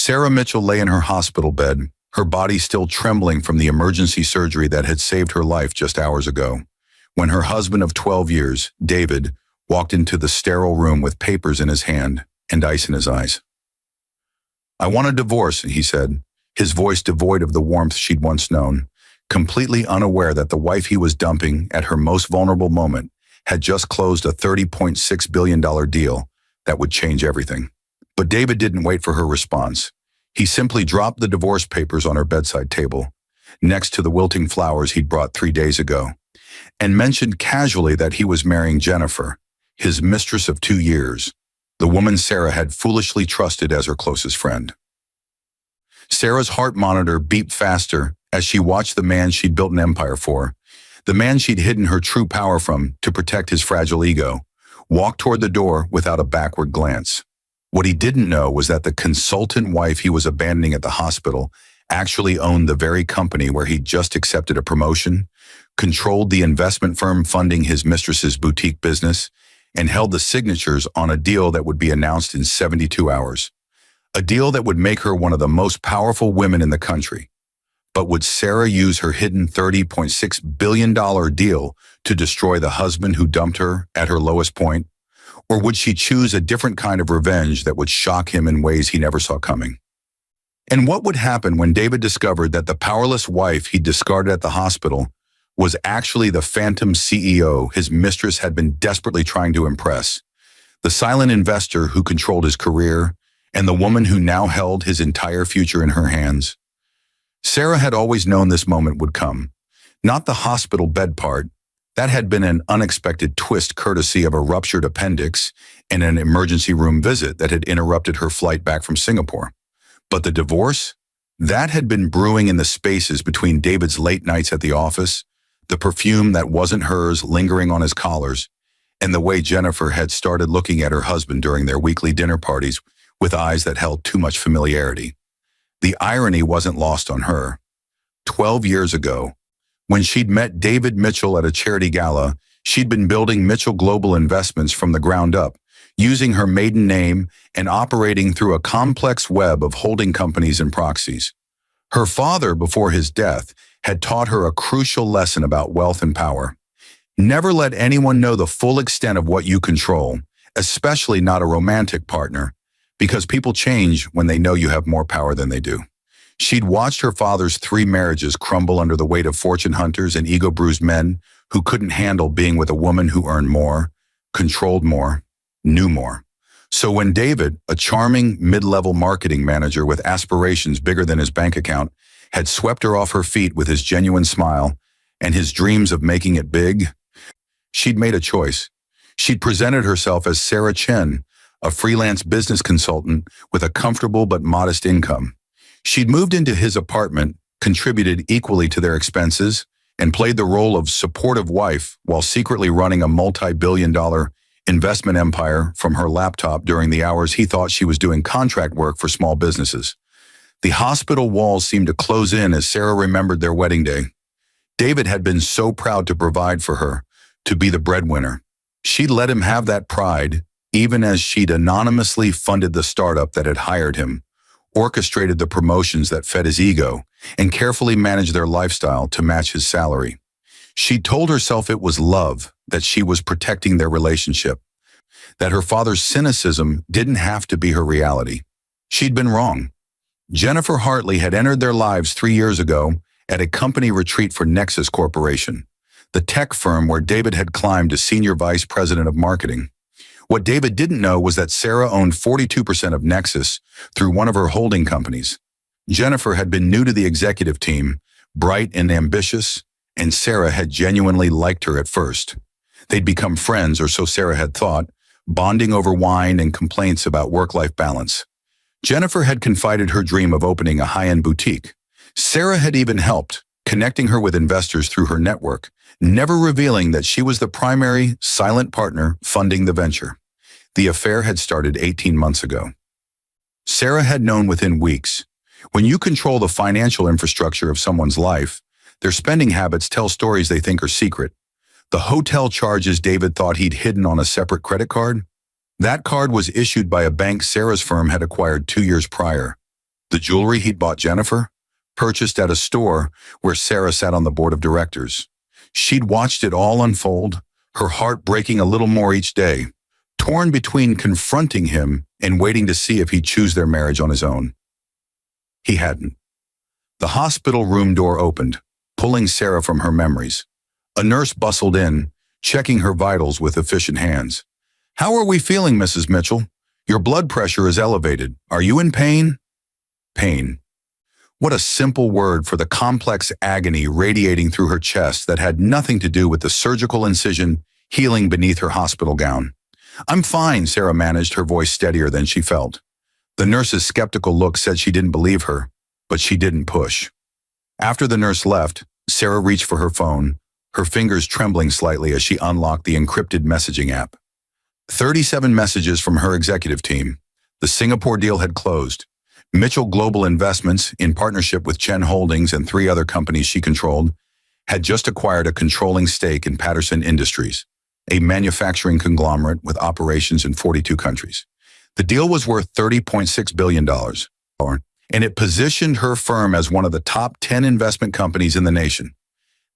Sarah Mitchell lay in her hospital bed, her body still trembling from the emergency surgery that had saved her life just hours ago, when her husband of 12 years, David, walked into the sterile room with papers in his hand and ice in his eyes. "I want a divorce," he said, his voice devoid of the warmth she'd once known, completely unaware that the wife he was dumping at her most vulnerable moment had just closed a $30.6 billion deal that would change everything. But David didn't wait for her response. He simply dropped the divorce papers on her bedside table, next to the wilting flowers he'd brought 3 days ago, and mentioned casually that he was marrying Jennifer, his mistress of 2 years, the woman Sarah had foolishly trusted as her closest friend. Sarah's heart monitor beeped faster as she watched the man she'd built an empire for, the man she'd hidden her true power from to protect his fragile ego, walk toward the door without a backward glance. What he didn't know was that the consultant wife he was abandoning at the hospital actually owned the very company where he'd just accepted a promotion, controlled the investment firm funding his mistress's boutique business, and held the signatures on a deal that would be announced in 72 hours. A deal that would make her one of the most powerful women in the country. But would Sarah use her hidden $30.6 billion deal to destroy the husband who dumped her at her lowest point? Or would she choose a different kind of revenge that would shock him in ways he never saw coming? And what would happen when David discovered that the powerless wife he'd discarded at the hospital was actually the phantom CEO his mistress had been desperately trying to impress, the silent investor who controlled his career, and the woman who now held his entire future in her hands? Sarah had always known this moment would come. Not the hospital bed part. That had been an unexpected twist courtesy of a ruptured appendix and an emergency room visit that had interrupted her flight back from Singapore. But the divorce? That had been brewing in the spaces between David's late nights at the office, the perfume that wasn't hers lingering on his collars, and the way Jennifer had started looking at her husband during their weekly dinner parties with eyes that held too much familiarity. The irony wasn't lost on her. 12 years ago, when she'd met David Mitchell at a charity gala, she'd been building Mitchell Global Investments from the ground up, using her maiden name and operating through a complex web of holding companies and proxies. Her father, before his death, had taught her a crucial lesson about wealth and power. Never let anyone know the full extent of what you control, especially not a romantic partner, because people change when they know you have more power than they do. She'd watched her father's 3 marriages crumble under the weight of fortune hunters and ego-bruised men who couldn't handle being with a woman who earned more, controlled more, knew more. So when David, a charming mid-level marketing manager with aspirations bigger than his bank account, had swept her off her feet with his genuine smile and his dreams of making it big, she'd made a choice. She'd presented herself as Sarah Chen, a freelance business consultant with a comfortable but modest income. She'd moved into his apartment, contributed equally to their expenses, and played the role of supportive wife while secretly running a multi-billion-dollar investment empire from her laptop during the hours he thought she was doing contract work for small businesses. The hospital walls seemed to close in as Sarah remembered their wedding day. David had been so proud to provide for her, to be the breadwinner. She'd let him have that pride, even as she'd anonymously funded the startup that had hired him, orchestrated the promotions that fed his ego, and carefully managed their lifestyle to match his salary. She told herself it was love, that she was protecting their relationship, that her father's cynicism didn't have to be her reality. She'd been wrong. Jennifer Hartley had entered their lives 3 years ago at a company retreat for Nexus Corporation, the tech firm where David had climbed to senior vice president of marketing. What David didn't know was that Sarah owned 42% of Nexus through one of her holding companies. Jennifer had been new to the executive team, bright and ambitious, and Sarah had genuinely liked her at first. They'd become friends, or so Sarah had thought, bonding over wine and complaints about work-life balance. Jennifer had confided her dream of opening a high-end boutique. Sarah had even helped, connecting her with investors through her network, never revealing that she was the primary, silent partner funding the venture. The affair had started 18 months ago. Sarah had known within weeks. When you control the financial infrastructure of someone's life, their spending habits tell stories they think are secret. The hotel charges David thought he'd hidden on a separate credit card? That card was issued by a bank Sarah's firm had acquired 2 years prior. The jewelry he'd bought Jennifer, purchased at a store where Sarah sat on the board of directors. She'd watched it all unfold, her heart breaking a little more each day, torn between confronting him and waiting to see if he'd choose their marriage on his own. He hadn't. The hospital room door opened, pulling Sarah from her memories. A nurse bustled in, checking her vitals with efficient hands. "How are we feeling, Mrs. Mitchell? Your blood pressure is elevated. Are you in pain?" Pain. What a simple word for the complex agony radiating through her chest that had nothing to do with the surgical incision healing beneath her hospital gown. "I'm fine," Sarah managed, her voice steadier than she felt. The nurse's skeptical look said she didn't believe her, but she didn't push. After the nurse left, Sarah reached for her phone, her fingers trembling slightly as she unlocked the encrypted messaging app. 37 messages from her executive team. The Singapore deal had closed. Mitchell Global Investments, in partnership with Chen Holdings and 3 other companies she controlled, had just acquired a controlling stake in Patterson Industries, a manufacturing conglomerate with operations in 42 countries. The deal was worth $30.6 billion, and it positioned her firm as one of the top 10 investment companies in the nation.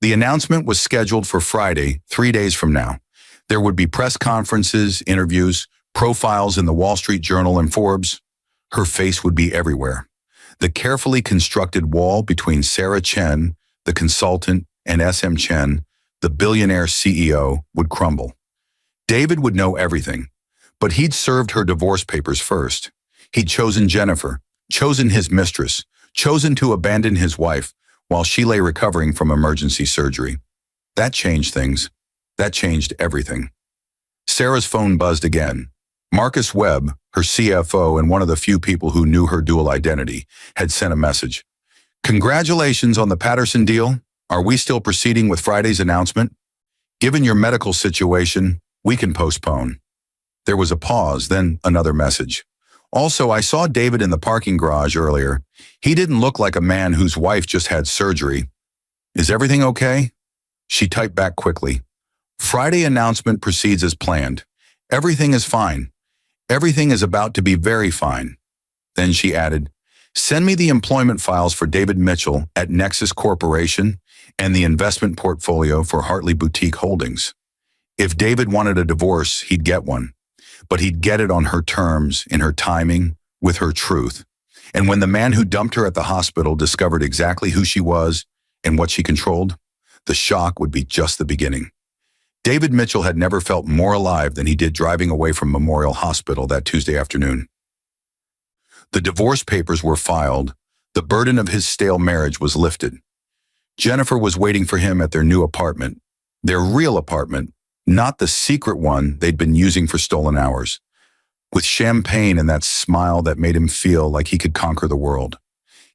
The announcement was scheduled for Friday, 3 days from now. There would be press conferences, interviews, profiles in the Wall Street Journal and Forbes. Her face would be everywhere. The carefully constructed wall between Sarah Chen, the consultant, and SM Chen, the billionaire CEO, would crumble. David would know everything, but he'd served her divorce papers first. He'd chosen Jennifer, chosen his mistress, chosen to abandon his wife while she lay recovering from emergency surgery. That changed things. That changed everything. Sarah's phone buzzed again. Marcus Webb, her CFO and one of the few people who knew her dual identity, had sent a message. "Congratulations on the Patterson deal. Are we still proceeding with Friday's announcement? Given your medical situation, we can postpone." There was a pause, then another message. "Also, I saw David in the parking garage earlier. He didn't look like a man whose wife just had surgery. Is everything okay?" She typed back quickly. "Friday announcement proceeds as planned. Everything is fine. Everything is about to be very fine." Then she added, "Send me the employment files for David Mitchell at Nexus Corporation and the investment portfolio for Hartley Boutique Holdings. If David wanted a divorce, he'd get one, but he'd get it on her terms, in her timing, with her truth. And when the man who dumped her at the hospital discovered exactly who she was and what she controlled, the shock would be just the beginning." David Mitchell had never felt more alive than he did driving away from Memorial Hospital that Tuesday afternoon. The divorce papers were filed. The burden of his stale marriage was lifted. Jennifer was waiting for him at their new apartment, their real apartment, not the secret one they'd been using for stolen hours, with champagne and that smile that made him feel like he could conquer the world.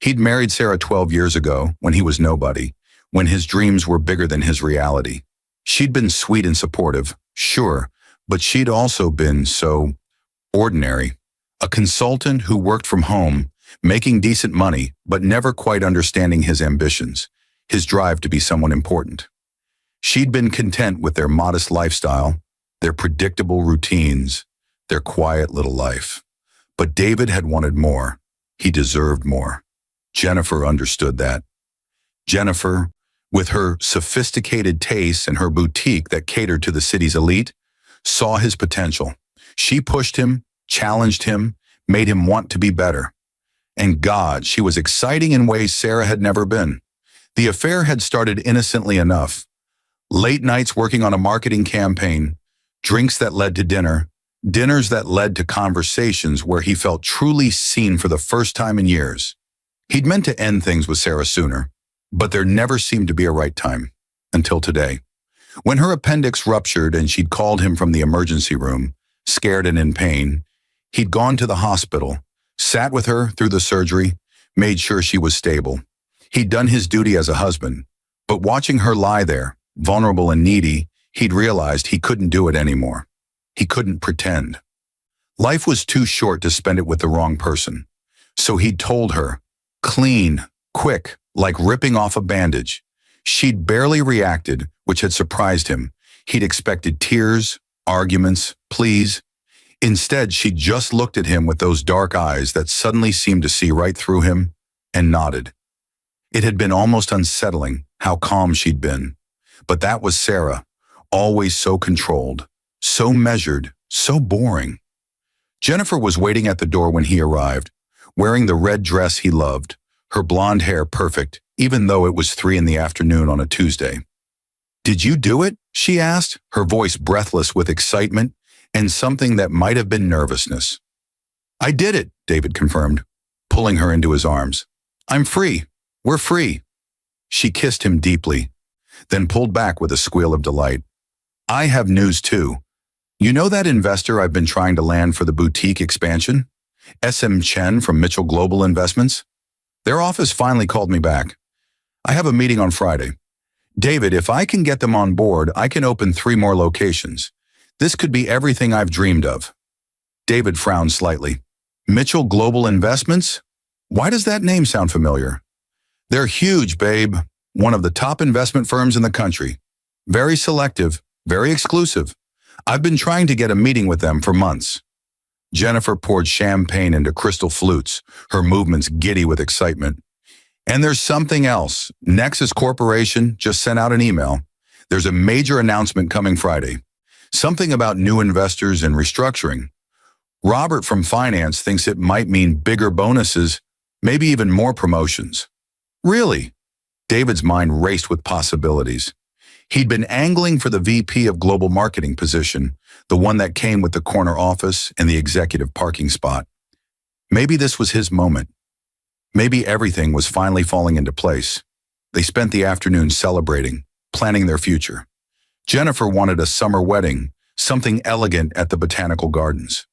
He'd married Sarah 12 years ago, when he was nobody, when his dreams were bigger than his reality. She'd been sweet and supportive, sure, but she'd also been so ordinary. A consultant who worked from home, making decent money, but never quite understanding his ambitions, his drive to be someone important. She'd been content with their modest lifestyle, their predictable routines, their quiet little life. But David had wanted more. He deserved more. Jennifer understood that. Jennifer, with her sophisticated tastes and her boutique that catered to the city's elite, saw his potential. She pushed him, challenged him, made him want to be better. And God, she was exciting in ways Sarah had never been. The affair had started innocently enough. Late nights working on a marketing campaign, drinks that led to dinner, dinners that led to conversations where he felt truly seen for the first time in years. He'd meant to end things with Sarah sooner, but there never seemed to be a right time, until today. When her appendix ruptured and she'd called him from the emergency room, scared and in pain, he'd gone to the hospital, sat with her through the surgery, made sure she was stable. He'd done his duty as a husband, but watching her lie there, vulnerable and needy, he'd realized he couldn't do it anymore. He couldn't pretend. Life was too short to spend it with the wrong person. So he'd told her, clean, quick, like ripping off a bandage. She'd barely reacted, which had surprised him. He'd expected tears, arguments, pleas. Instead, she just looked at him with those dark eyes that suddenly seemed to see right through him, and nodded. It had been almost unsettling how calm she'd been. But that was Sarah, always so controlled, so measured, so boring. Jennifer was waiting at the door when he arrived, wearing the red dress he loved, her blonde hair perfect, even though it was 3 in the afternoon on a Tuesday. "Did you do it?" she asked, her voice breathless with excitement and something that might have been nervousness. "I did it," David confirmed, pulling her into his arms. "I'm free. We're free." She kissed him deeply, then pulled back with a squeal of delight. "I have news too. You know that investor I've been trying to land for the boutique expansion? SM Chen from Mitchell Global Investments? Their office finally called me back. I have a meeting on Friday. David, if I can get them on board, I can open 3 more locations. This could be everything I've dreamed of." David frowned slightly. "Mitchell Global Investments? Why does that name sound familiar?" "They're huge, babe. One of the top investment firms in the country. Very selective, very exclusive. I've been trying to get a meeting with them for months." Jennifer poured champagne into crystal flutes, her movements giddy with excitement. "And there's something else. Nexus Corporation just sent out an email. There's a major announcement coming Friday. Something about new investors and restructuring. Robert from finance thinks it might mean bigger bonuses, maybe even more promotions." "Really?" David's mind raced with possibilities. He'd been angling for the VP of Global Marketing position, the one that came with the corner office and the executive parking spot. Maybe this was his moment. Maybe everything was finally falling into place. They spent the afternoon celebrating, planning their future. Jennifer wanted a summer wedding, something elegant at the Botanical Gardens.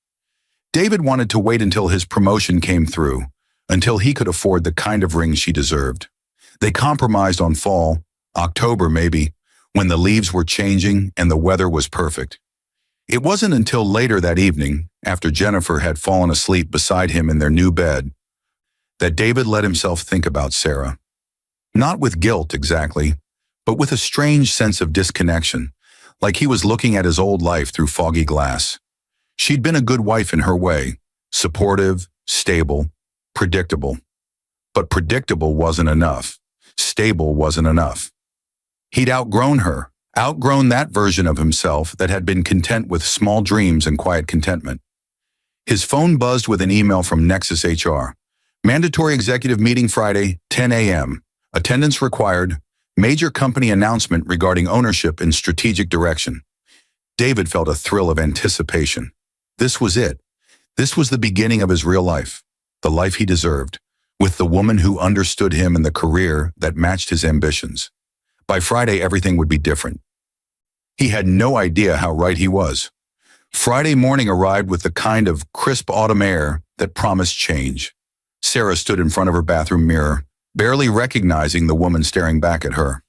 David wanted to wait until his promotion came through, until he could afford the kind of ring she deserved. They compromised on fall, October maybe, when the leaves were changing and the weather was perfect. It wasn't until later that evening, after Jennifer had fallen asleep beside him in their new bed, that David let himself think about Sarah. Not with guilt exactly, but with a strange sense of disconnection, like he was looking at his old life through foggy glass. She'd been a good wife in her way, supportive, stable, predictable. But predictable wasn't enough. Stable wasn't enough. He'd outgrown her, outgrown that version of himself that had been content with small dreams and quiet contentment. His phone buzzed with an email from Nexus HR. "Mandatory executive meeting Friday, 10 a.m. Attendance required. Major company announcement regarding ownership and strategic direction." David felt a thrill of anticipation. This was it. This was the beginning of his real life, the life he deserved, with the woman who understood him and the career that matched his ambitions. By Friday, everything would be different. He had no idea how right he was. Friday morning arrived with the kind of crisp autumn air that promised change. Sarah stood in front of her bathroom mirror, barely recognizing the woman staring back at her.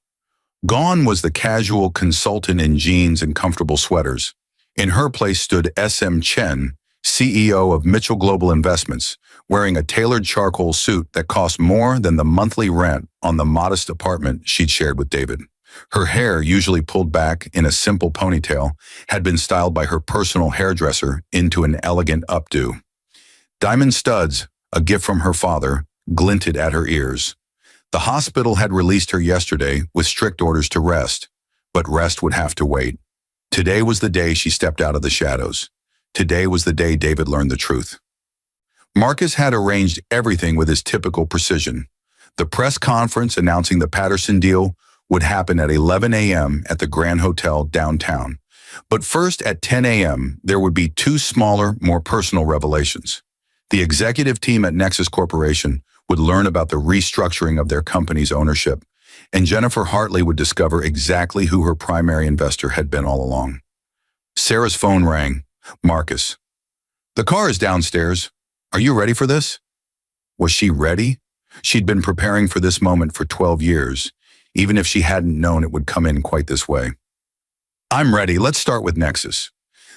Gone was the casual consultant in jeans and comfortable sweaters. In her place stood SM Chen, CEO of Mitchell Global Investments, wearing a tailored charcoal suit that cost more than the monthly rent on the modest apartment she'd shared with David. Her hair, usually pulled back in a simple ponytail, had been styled by her personal hairdresser into an elegant updo. Diamond studs, a gift from her father, glinted at her ears. The hospital had released her yesterday with strict orders to rest, but rest would have to wait. Today was the day she stepped out of the shadows. Today was the day David learned the truth. Marcus had arranged everything with his typical precision. The press conference announcing the Patterson deal would happen at 11 a.m. at the Grand Hotel downtown. But first at 10 a.m., there would be 2 smaller, more personal revelations. The executive team at Nexus Corporation would learn about the restructuring of their company's ownership, and Jennifer Hartley would discover exactly who her primary investor had been all along. Sarah's phone rang. Marcus. "The car is downstairs. Are you ready for this?" Was she ready? She'd been preparing for this moment for 12 years, even if she hadn't known it would come in quite this way. "I'm ready. Let's start with Nexus."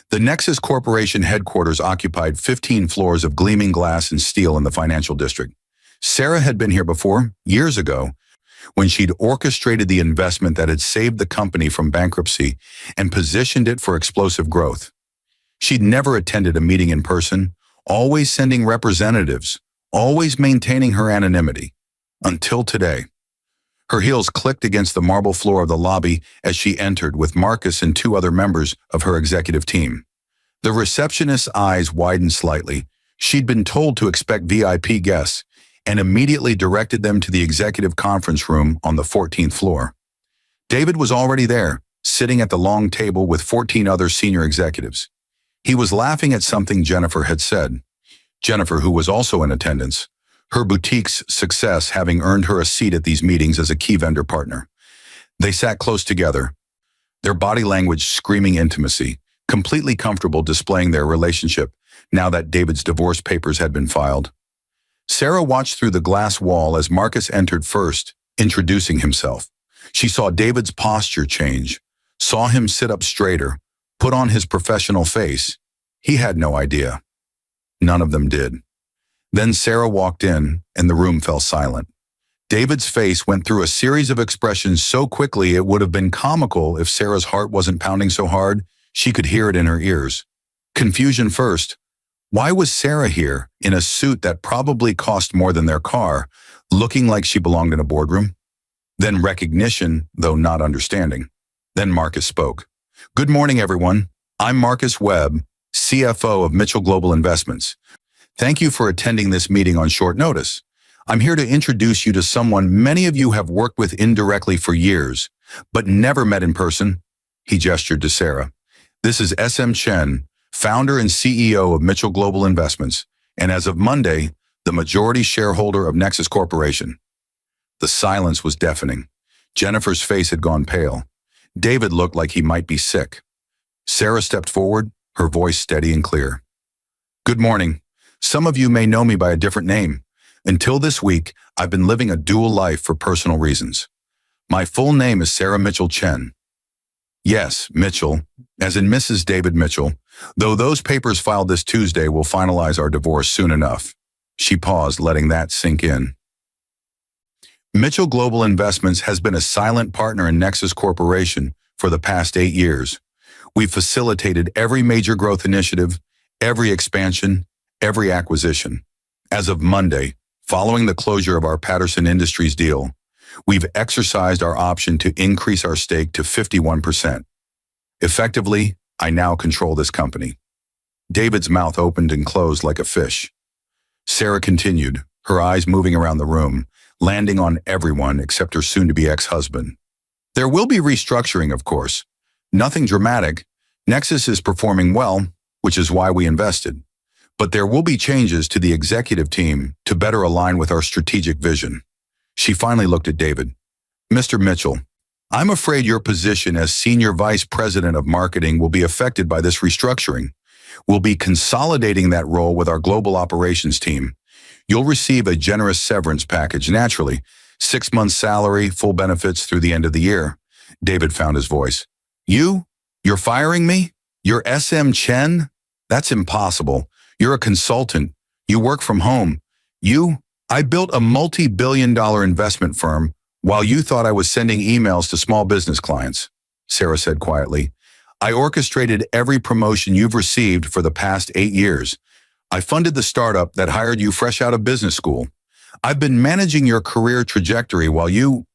The Nexus Corporation headquarters occupied 15 floors of gleaming glass and steel in the financial district. Sarah had been here before, years ago, when she'd orchestrated the investment that had saved the company from bankruptcy and positioned it for explosive growth. She'd never attended a meeting in person, always sending representatives, always maintaining her anonymity. Until today. Her heels clicked against the marble floor of the lobby as she entered with Marcus and two other members of her executive team. The receptionist's eyes widened slightly. She'd been told to expect VIP guests and immediately directed them to the executive conference room on the 14th floor. David was already there, sitting at the long table with 14 other senior executives. He was laughing at something Jennifer had said. Jennifer, who was also in attendance, her boutique's success having earned her a seat at these meetings as a key vendor partner. They sat close together, their body language screaming intimacy, completely comfortable displaying their relationship now that David's divorce papers had been filed. Sarah watched through the glass wall as Marcus entered first, introducing himself. She saw David's posture change, saw him sit up straighter, put on his professional face. He had no idea. None of them did. Then Sarah walked in, and the room fell silent. David's face went through a series of expressions so quickly it would have been comical if Sarah's heart wasn't pounding so hard she could hear it in her ears. Confusion first. Why was Sarah here, in a suit that probably cost more than their car, looking like she belonged in a boardroom? Then recognition, though not understanding. Then Marcus spoke. "Good morning, everyone. I'm Marcus Webb, CFO of Mitchell Global Investments. Thank you for attending this meeting on short notice. I'm here to introduce you to someone many of you have worked with indirectly for years, but never met in person." He gestured to Sarah. "This is SM Chen, founder and CEO of Mitchell Global Investments, and as of Monday, the majority shareholder of Nexus Corporation." The silence was deafening. Jennifer's face had gone pale. David looked like he might be sick. Sarah stepped forward, her voice steady and clear. "Good morning. Some of you may know me by a different name. Until this week, I've been living a dual life for personal reasons. My full name is Sarah Mitchell Chen. Yes, Mitchell, as in Mrs. David Mitchell, though those papers filed this Tuesday will finalize our divorce soon enough." She paused, letting that sink in. Mitchell Global Investments has been a silent partner in Nexus Corporation for the past 8 years. We've facilitated every major growth initiative, every expansion, every acquisition. As of Monday, following the closure of our Patterson Industries deal, we've exercised our option to increase our stake to 51%. Effectively, I now control this company. David's mouth opened and closed like a fish. Sarah continued, her eyes moving around the room, landing on everyone except her soon-to-be ex-husband. "There will be restructuring, of course. Nothing dramatic. Nexus is performing well, which is why we invested. But there will be changes to the executive team to better align with our strategic vision." She finally looked at David. "Mr. Mitchell, I'm afraid your position as Senior Vice President of Marketing will be affected by this restructuring. We'll be consolidating that role with our global operations team. You'll receive a generous severance package, naturally. 6 months salary, full benefits through the end of the year." David found his voice. You're firing me? You're SM Chen? That's impossible. You're a consultant. You work from home. I built a multi-billion-dollar investment firm while you thought I was sending emails to small business clients," Sarah said quietly. "I orchestrated every promotion you've received for the past 8 years. I funded the startup that hired you fresh out of business school. I've been managing your career trajectory while you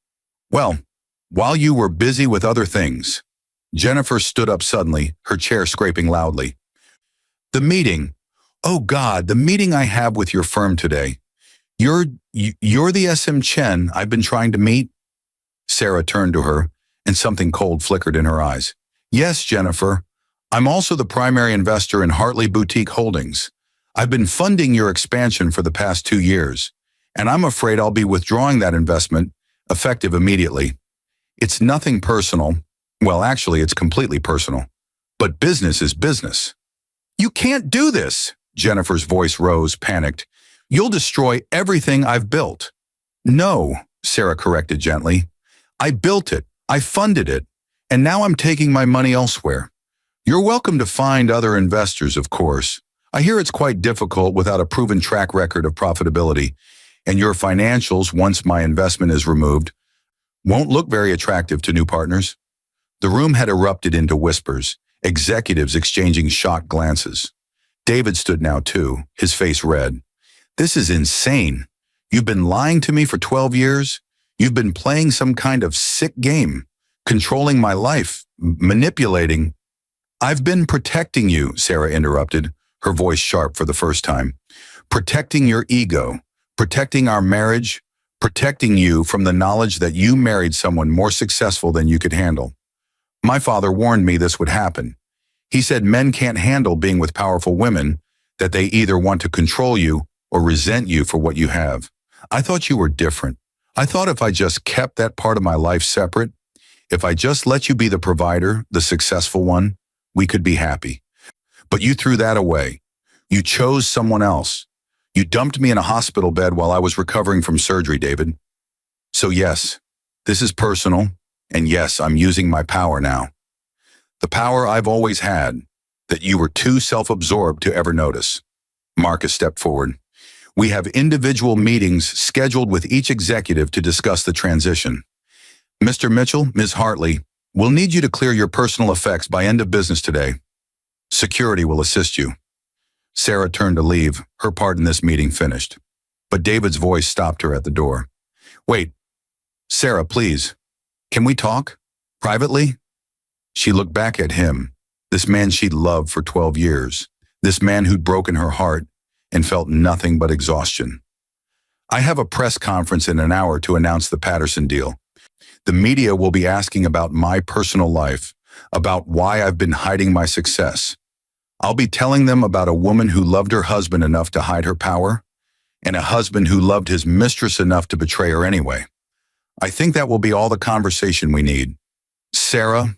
were busy with other things." Jennifer stood up suddenly, her chair scraping loudly. "The meeting. Oh God, the meeting I have with your firm today. You're the SM Chen I've been trying to meet?" Sarah turned to her, and something cold flickered in her eyes. "Yes, Jennifer. I'm also the primary investor in Hartley Boutique Holdings. I've been funding your expansion for the past 2 years, and I'm afraid I'll be withdrawing that investment, effective immediately. It's nothing personal. Well, actually, it's completely personal. But business is business." "You can't do this!" Jennifer's voice rose, panicked. "You'll destroy everything I've built." "No," Sarah corrected gently. "I built it, I funded it, and now I'm taking my money elsewhere. You're welcome to find other investors, of course. I hear it's quite difficult without a proven track record of profitability, and your financials, once my investment is removed, won't look very attractive to new partners." The room had erupted into whispers, executives exchanging shocked glances. David stood now too, his face red. This is insane. You've been lying to me for 12 years? You've been playing some kind of sick game, controlling my life, manipulating. I've been protecting you, Sarah interrupted, her voice sharp for the first time. Protecting your ego, protecting our marriage, protecting you from the knowledge that you married someone more successful than you could handle. My father warned me this would happen. He said men can't handle being with powerful women, that they either want to control you or resent you for what you have. I thought you were different. I thought if I just kept that part of my life separate, if I just let you be the provider, the successful one, we could be happy. But you threw that away. You chose someone else. You dumped me in a hospital bed while I was recovering from surgery, David. So yes, this is personal, and yes, I'm using my power now. The power I've always had, that you were too self-absorbed to ever notice. Marcus stepped forward. We have individual meetings scheduled with each executive to discuss the transition. Mr. Mitchell, Ms. Hartley, we'll need you to clear your personal effects by end of business today. Security will assist you. Sarah turned to leave, her part in this meeting finished. But David's voice stopped her at the door. Wait, Sarah, please. Can we talk? Privately? She looked back at him, this man she'd loved for 12 years, this man who'd broken her heart and felt nothing but exhaustion. I have a press conference in an hour to announce the Patterson deal. The media will be asking about my personal life, about why I've been hiding my success. I'll be telling them about a woman who loved her husband enough to hide her power, and a husband who loved his mistress enough to betray her anyway. I think that will be all the conversation we need. Sarah,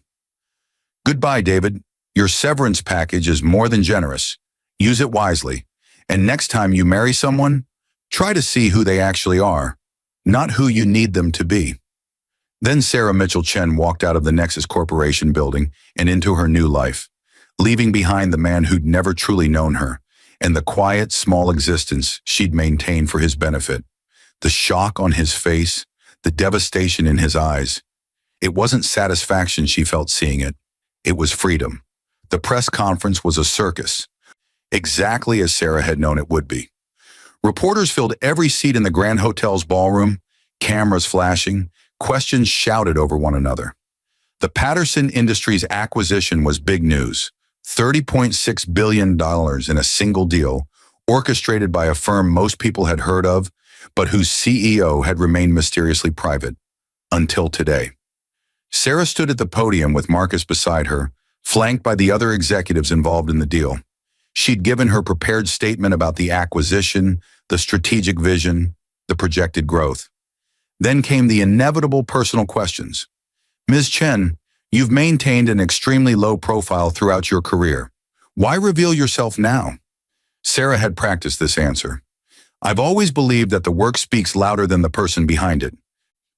goodbye, David. Your severance package is more than generous. Use it wisely. And next time you marry someone, try to see who they actually are, not who you need them to be. Then Sarah Mitchell Chen walked out of the Nexus Corporation building and into her new life, leaving behind the man who'd never truly known her and the quiet, small existence she'd maintained for his benefit. The shock on his face, the devastation in his eyes. It wasn't satisfaction she felt seeing it. It was freedom. The press conference was a circus, exactly as Sarah had known it would be. Reporters filled every seat in the Grand Hotel's ballroom, cameras flashing, questions shouted over one another. The Patterson Industries acquisition was big news. $30.6 billion in a single deal, orchestrated by a firm most people had heard of, but whose CEO had remained mysteriously private. Until today. Sarah stood at the podium with Marcus beside her, flanked by the other executives involved in the deal. She'd given her prepared statement about the acquisition, the strategic vision, the projected growth. Then came the inevitable personal questions. Ms. Chen, you've maintained an extremely low profile throughout your career. Why reveal yourself now? Sarah had practiced this answer. I've always believed that the work speaks louder than the person behind it.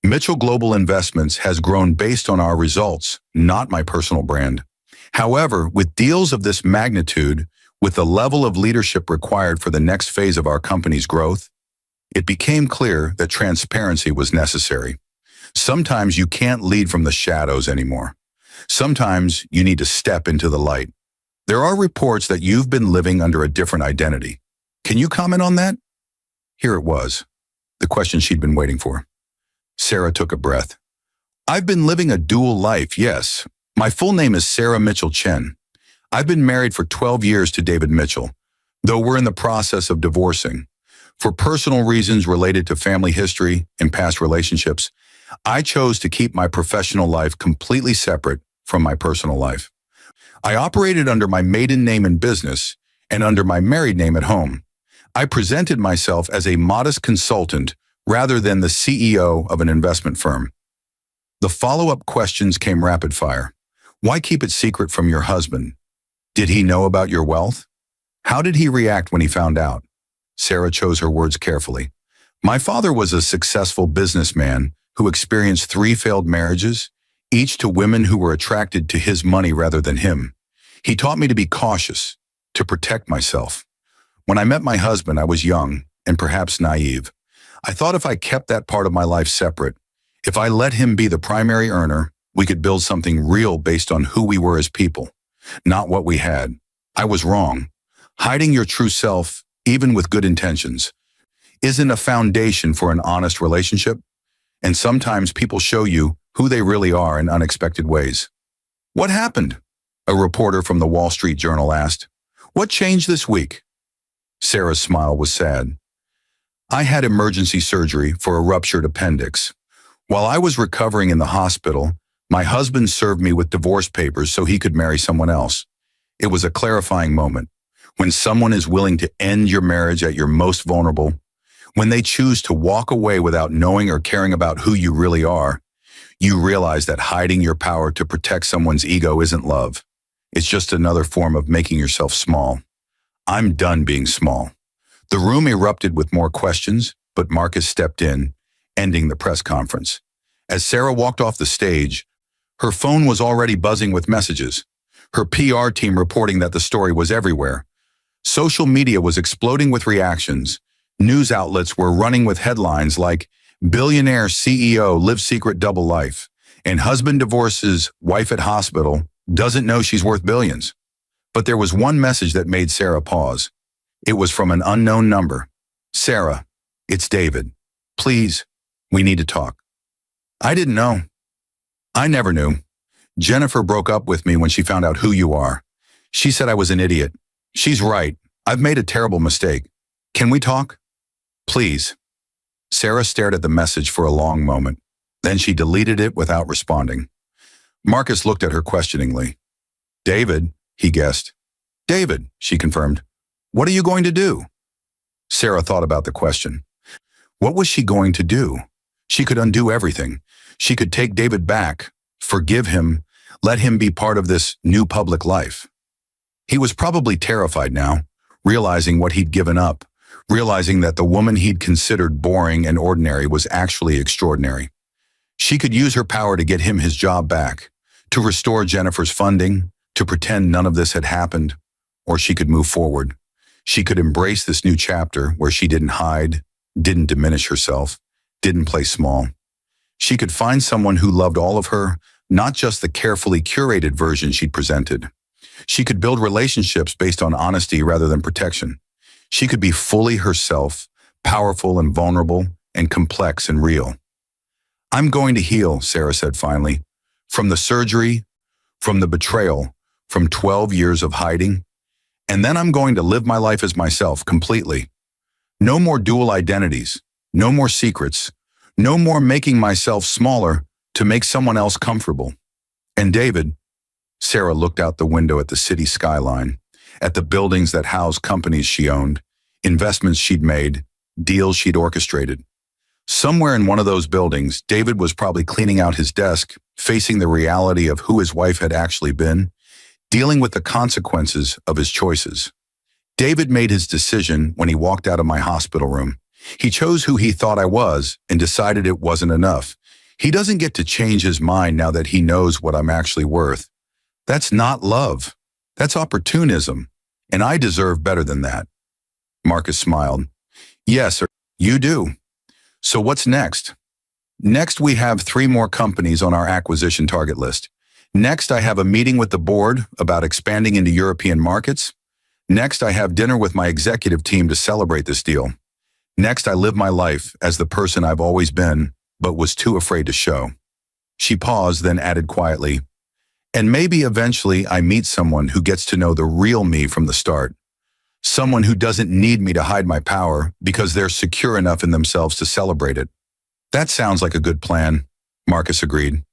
Mitchell Global Investments has grown based on our results, not my personal brand. However, with deals of this magnitude, with the level of leadership required for the next phase of our company's growth, it became clear that transparency was necessary. Sometimes you can't lead from the shadows anymore. Sometimes you need to step into the light. There are reports that you've been living under a different identity. Can you comment on that? Here it was, the question she'd been waiting for. Sarah took a breath. I've been living a dual life, yes. My full name is Sarah Mitchell Chen. I've been married for 12 years to David Mitchell, though we're in the process of divorcing. For personal reasons related to family history and past relationships, I chose to keep my professional life completely separate from my personal life. I operated under my maiden name in business and under my married name at home. I presented myself as a modest consultant rather than the CEO of an investment firm. The follow-up questions came rapid fire. Why keep it secret from your husband? Did he know about your wealth? How did he react when he found out? Sarah chose her words carefully. My father was a successful businessman who experienced 3 failed marriages, each to women who were attracted to his money rather than him. He taught me to be cautious, to protect myself. When I met my husband, I was young and perhaps naive. I thought if I kept that part of my life separate, if I let him be the primary earner, we could build something real based on who we were as people. not what we had. I was wrong. Hiding your true self, even with good intentions, isn't a foundation for an honest relationship. And sometimes people show you who they really are in unexpected ways. What happened? A reporter from the Wall Street Journal asked. What changed this week? Sarah's smile was sad. I had emergency surgery for a ruptured appendix. While I was recovering in the hospital, my husband served me with divorce papers so he could marry someone else. It was a clarifying moment. When someone is willing to end your marriage at your most vulnerable, when they choose to walk away without knowing or caring about who you really are, you realize that hiding your power to protect someone's ego isn't love. It's just another form of making yourself small. I'm done being small. The room erupted with more questions, but Marcus stepped in, ending the press conference. As Sarah walked off the stage, her phone was already buzzing with messages. Her PR team reporting that the story was everywhere. Social media was exploding with reactions. News outlets were running with headlines like, "Billionaire CEO lives secret double life," and "Husband divorces wife at hospital, doesn't know she's worth billions." But there was one message that made Sarah pause. It was from an unknown number. "Sarah, it's David. Please, we need to talk." I didn't know. I never knew. Jennifer broke up with me when she found out who you are. She said I was an idiot. She's right. I've made a terrible mistake. Can we talk? Please. Sarah stared at the message for a long moment. Then she deleted it without responding. Marcus looked at her questioningly. "David," he guessed. "David," she confirmed. "What are you going to do?" Sarah thought about the question. What was she going to do? She could undo everything. She could take David back, forgive him, let him be part of this new public life. He was probably terrified now, realizing what he'd given up, realizing that the woman he'd considered boring and ordinary was actually extraordinary. She could use her power to get him his job back, to restore Jennifer's funding, to pretend none of this had happened, or she could move forward. She could embrace this new chapter where she didn't hide, didn't diminish herself, didn't play small. She could find someone who loved all of her, not just the carefully curated version she'd presented. She could build relationships based on honesty rather than protection. She could be fully herself, powerful and vulnerable, and complex and real. "I'm going to heal," Sarah said finally. "From the surgery, from the betrayal, from 12 years of hiding. And then I'm going to live my life as myself completely. No more dual identities, no more secrets, no more making myself smaller to make someone else comfortable. And David," Sarah looked out the window at the city skyline, at the buildings that housed companies she owned, investments she'd made, deals she'd orchestrated. Somewhere in one of those buildings, David was probably cleaning out his desk, facing the reality of who his wife had actually been, dealing with the consequences of his choices. David made his decision when he walked out of my hospital room. He chose who he thought I was and decided it wasn't enough. He doesn't get to change his mind now that he knows what I'm actually worth. That's not love. That's opportunism. And I deserve better than that. Marcus smiled. "Yes, you do. So what's next?" "Next, we have 3 more companies on our acquisition target list. Next, I have a meeting with the board about expanding into European markets. Next, I have dinner with my executive team to celebrate this deal. Next, I live my life as the person I've always been, but was too afraid to show." She paused, then added quietly, "And maybe eventually I meet someone who gets to know the real me from the start. Someone who doesn't need me to hide my power because they're secure enough in themselves to celebrate it." "That sounds like a good plan," Marcus agreed.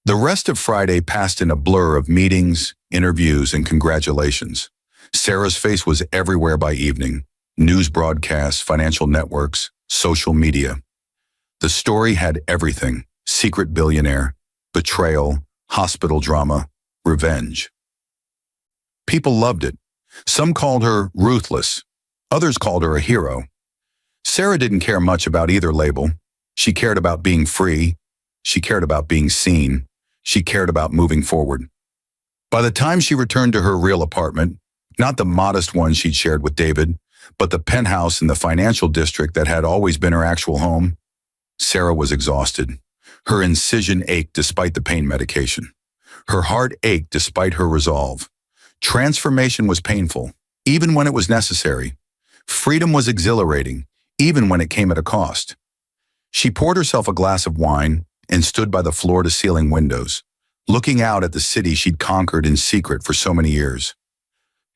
The rest of Friday passed in a blur of meetings, interviews, and congratulations. Sarah's face was everywhere by evening. News broadcasts, financial networks, social media. The story had everything: secret billionaire, betrayal, hospital drama, revenge. People loved it. Some called her ruthless. Others called her a hero. Sarah didn't care much about either label. She cared about being free. She cared about being seen. She cared about moving forward. By the time she returned to her real apartment, not the modest one she'd shared with David, but the penthouse in the financial district that had always been her actual home, Sarah was exhausted. Her incision ached despite the pain medication. Her heart ached despite her resolve. Transformation was painful, even when it was necessary. Freedom was exhilarating, even when it came at a cost. She poured herself a glass of wine and stood by the floor-to-ceiling windows, looking out at the city she'd conquered in secret for so many years.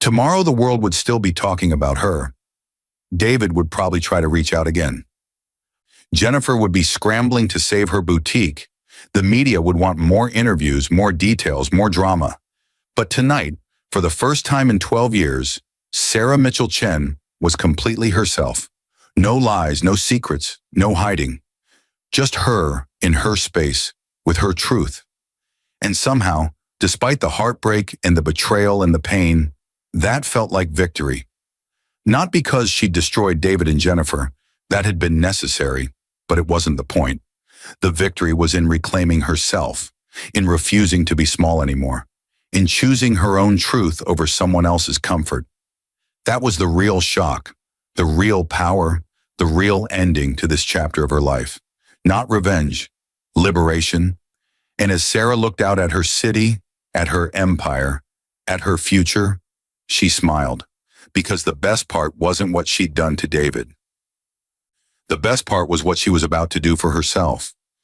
Tomorrow the world would still be talking about her. David would probably try to reach out again. Jennifer would be scrambling to save her boutique. The media would want more interviews, more details, more drama. But tonight, for the first time in 12 years, Sarah Mitchell Chen was completely herself. No lies, no secrets, no hiding. Just her in her space, with her truth. And somehow, despite the heartbreak and the betrayal and the pain, that felt like victory. Not because she destroyed David and Jennifer. That had been necessary, but it wasn't the point. The victory was in reclaiming herself, in refusing to be small anymore, in choosing her own truth over someone else's comfort. That was the real shock, the real power, the real ending to this chapter of her life. Not revenge, liberation. And as Sarah looked out at her city, at her empire, at her future, she smiled, because the best part wasn't what she'd done to David. The best part was what she was about to do for herself.